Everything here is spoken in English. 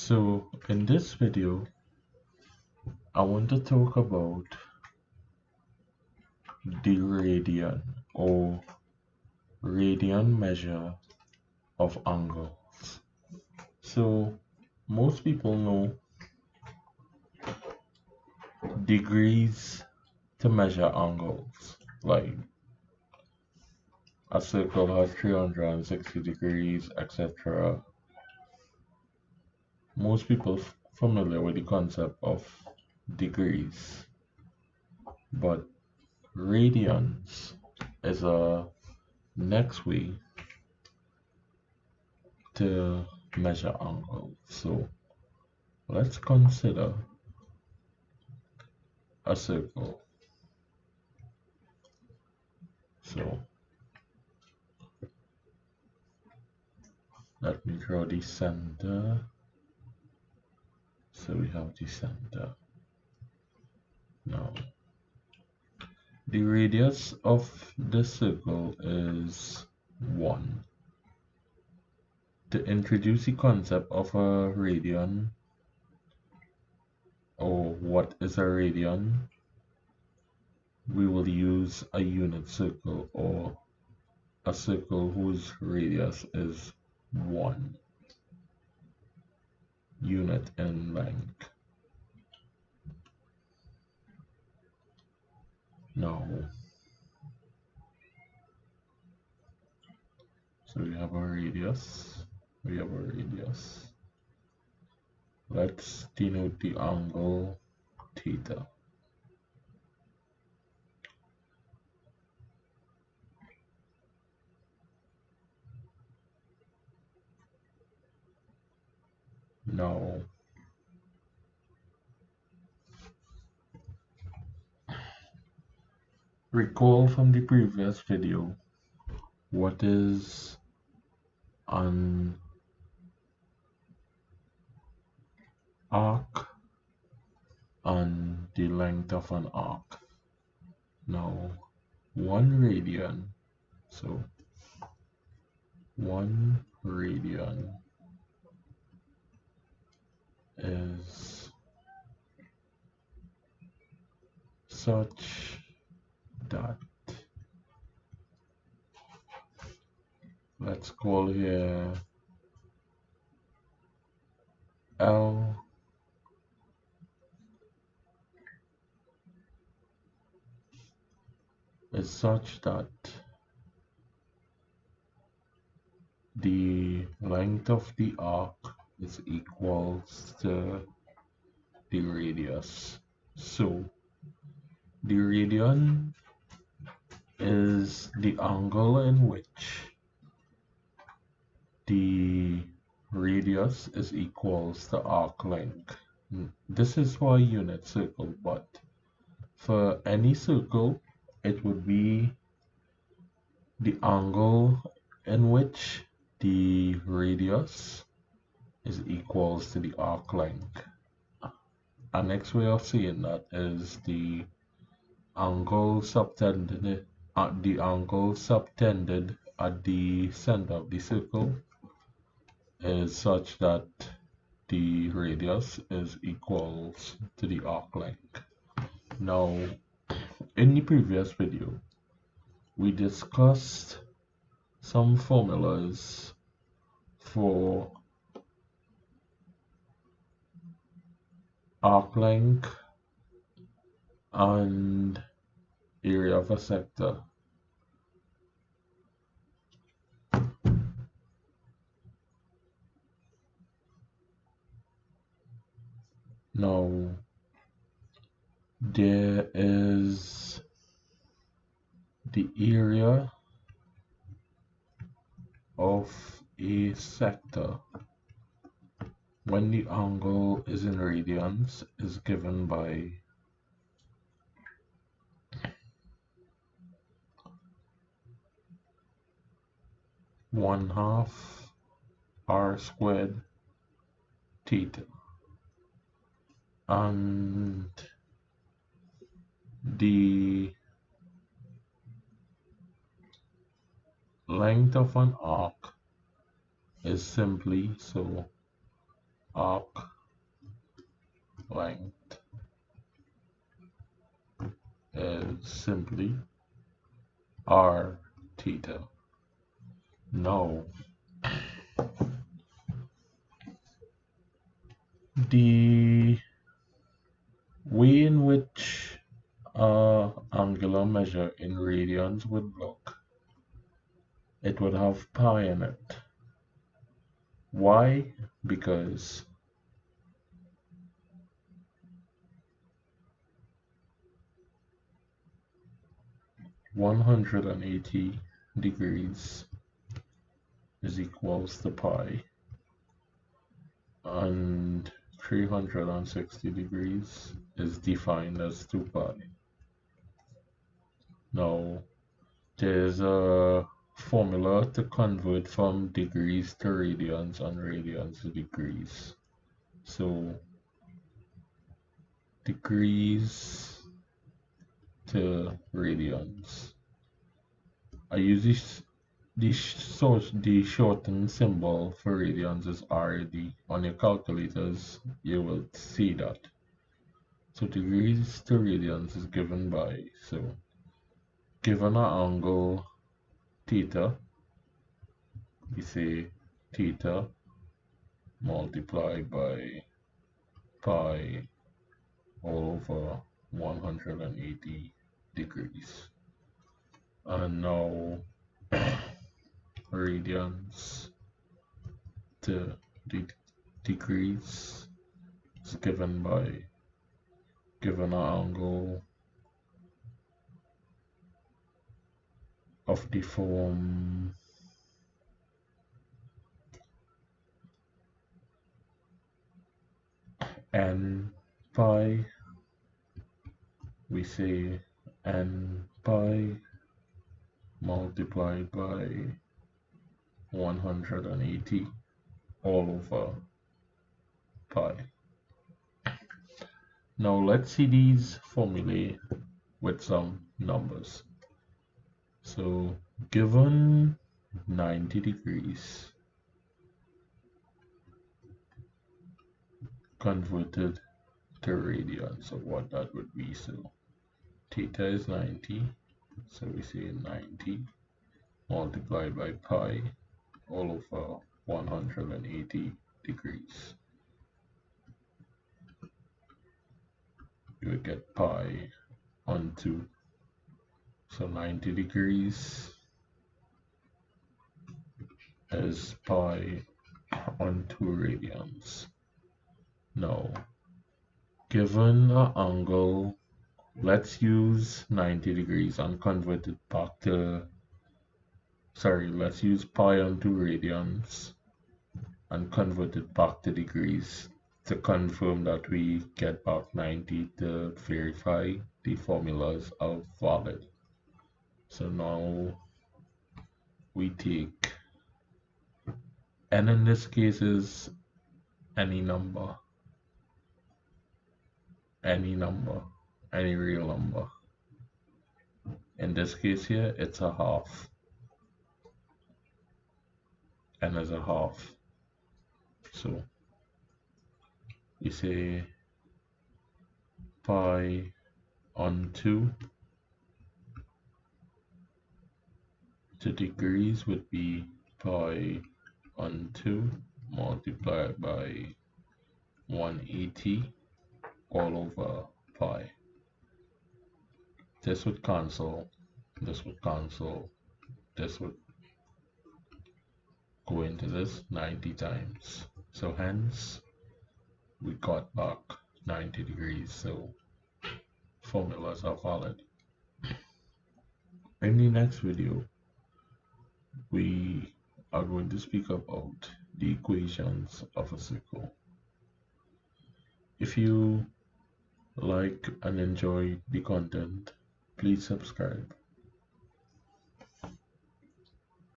So in this video, I want to talk about the radian or radian measure of angles. So most people know degrees to measure angles. Like a circle has 360 degrees, etc. Most people familiar with the concept of degrees, but radians is a next way to measure angles. So let's consider a circle. So let me draw the center. So we have the center. Now the radius of the circle is 1. To introduce the concept of a radian, or what is a radian, we will use a unit circle or a circle whose radius is 1 unit in length. Now, so we have a radius. Let's denote the angle theta. Now, recall from the previous video, what is an arc and the length of an arc. Now, 1 radian, so 1 radian is such that, let's call here L is such that the length of the arc is equals to the radius. So the radian is the angle in which the radius is equals to arc length. This is for a unit circle, but for any circle it would be the angle in which the radius is equals to the arc length. A next way of saying that is the angle subtended at the center of the circle is such that the radius is equals to the arc length. Now, in the previous video, we discussed some formulas for arc length and area of a sector. Now, there is the area of a sector when the angle is in radians is given by one half r squared theta, and the length of an arc is simply, so arc length is simply r theta. Now, the way in which angular measure in radians would look, it would have pi in it. Why? Because 180 degrees is equals to pi, and 360 degrees is defined as 2 pi. Now, there's a formula to convert from degrees to radians and radians to degrees. So, degrees to radians. I use the shortened symbol for radians is RAD. On your calculators, you will see that. So degrees to radians is given by, so given an angle theta, we say theta multiplied by pi all over 180 degrees. And now radians to degrees is given an angle of the form n pi, we say n pi multiplied by 180 all over pi. Now let's see these formulae with some numbers. So given 90 degrees converted to radian, so what that would be, so theta is 90, so we say 90 multiplied by pi all over 180 degrees. You would get pi on 2, so 90 degrees is pi on 2 radians. Now, given an angle, let's use 90 degrees and convert it back to, let's use pi on 2 radians and convert it back to degrees to confirm that we get back 90 to verify the formulas are valid. So now we take n in this case is any number, any real number. In this case here, it's a half. N is a half. So we say pi on 2 to degrees would be pi on 2 multiplied by 180 all over pi. This would cancel, this would cancel, this would go into this 90 times. So hence we got back 90 degrees, so formulas are valid. In the next video, we are going to speak about the equations of a circle. If you like and enjoy the content, please subscribe.